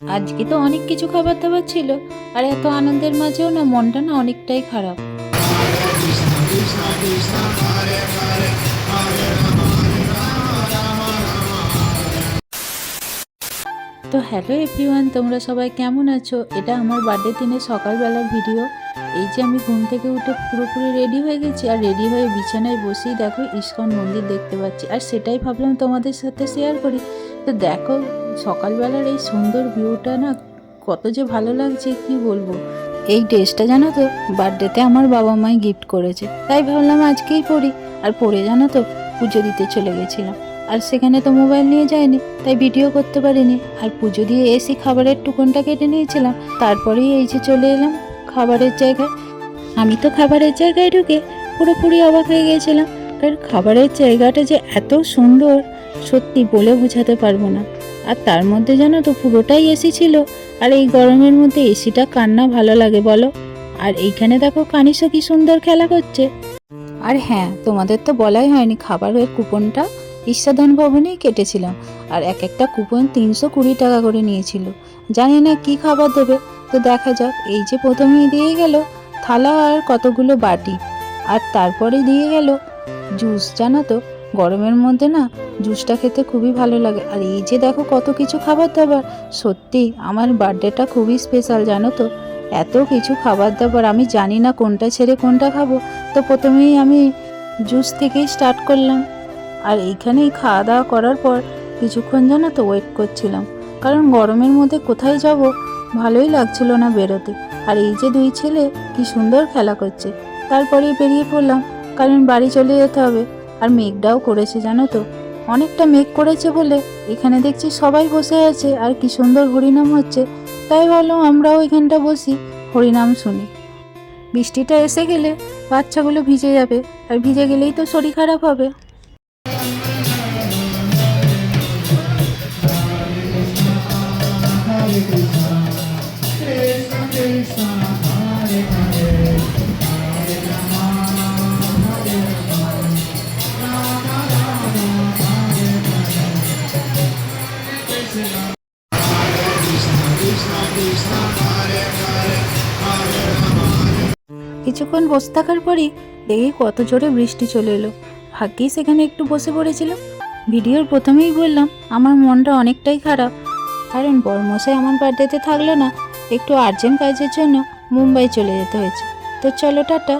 আজকে তো অনেক কিছু খাবার দাবার ছিল, আর এত আনন্দের মাঝেও না মনটা না অনেকটাই খারাপ। তো হ্যালো এভরিওয়ান, তোমরা সবাই কেমন আছো? এটা আমার বার্থডে দিনের সকালবেলার ভিডিও। এই যে আমি ঘুম থেকে উঠে পুরোপুরি রেডি হয়ে গেছি, আর রেডি হয়ে বিছানায় বসেই দেখো ইস্কন মন্দির দেখতে পাচ্ছি, আর সেটাই ভাবলাম তোমাদের সাথে শেয়ার করি। তো দেখো সকালবেলার এই সুন্দর ভিউটা না কত যে ভালো লাগছে কি বলবো। এই ড্রেসটা জানো তো বার্থডেতে আমার বাবা মাই গিফট করেছে, তাই ভাবলাম আজকেই পরি। আর পরে জানো তো পুজো দিতে চলে গেছিলাম, আর সেখানে তো মোবাইল নিয়ে যায়নি, তাই ভিডিও করতে পারিনি। আর পুজো দিয়ে এসে খাবারের টুকনটা কেটে নিয়েছিলাম, তারপরেই এই যে চলে এলাম খাবারের জায়গায়। আমি তো খাবারের জায়গায় ঢুকে পুরোপুরি অবাক হয়ে গিয়েছিলাম, কারণ খাবারের জায়গাটা যে এত সুন্দর সত্যি বলে বোঝাতে পারবো না। আর তার মধ্যে জানো তো পুরোটাই এসি ছিল, আর এই গরমের মধ্যে এসিটা কার না ভালো লাগে বলো। আর এইখানে দেখো কানিসও কি সুন্দর খেলা করছে। আর হ্যাঁ, তোমাদের তো বলাই হয়নি, খাবারের কুপনটা ঈশ্বরধন ভবনেই কেটেছিলাম, আর এক একটা কুপন 320 টাকা করে নিয়েছিল। জানি না কি খাবার দেবে, তো দেখা যাক। এই যে প্রথমেই দিয়ে গেল থালা আর কতগুলো বাটি, আর তারপরে দিয়ে গেল জুস। জানো তো গরমের মধ্যে না জুসটা খেতে খুবই ভালো লাগে। আর এই যে দেখো কত কিছু খাবার দাবার, সত্যি আমার বার্থডেটা খুবই স্পেশাল জানো তো। এত কিছু খাবার দাবার, আমি জানি না কোনটা ছেড়ে কোনটা খাবো। তো প্রথমেই আমি জুস থেকেই স্টার্ট করলাম। আর এইখানেই খাওয়া দাওয়া করার পর কিছুক্ষণ জানো তো ওয়েট করছিলাম, কারণ গরমের মধ্যে কোথায় যাব, ভালোই লাগছিল না বেরোতে। আর এই যে দুই ছেলে কি সুন্দর খেলা করছে, তারপরেই বেরিয়ে পড়লাম, কারণ বাড়ি চলে যেতে হবে। আর মেঘটাও করেছে জানো তো, অনেকটা মেঘ করেছে বলে এখানে দেখছি সবাই বসে আছে আর কি সুন্দর হরিনাম হচ্ছে। তাই ভাবলাম আমরাও এখানটা বসি, হরিনাম শুনি। বৃষ্টিটা এসে গেলে বাচ্চাগুলো ভিজে যাবে, আর ভিজে গেলেই তো শরীর খারাপ হবে। কিছুক্ষণ বসে থাকার পরই দেখি কত জোরে বৃষ্টি চলে এলো। ভাগ্যেই সেখানে একটু বসে পড়েছিলাম। ভিডিওর প্রথমেই বললাম আমার মনটা অনেকটাই খারাপ, কারণ বড়মশাই আমার বার্থডেতে থাকলো না, একটু আর্জেন্ট কাজের জন্য মুম্বাই চলে যেতে হয়েছে। তো চলো টাটা।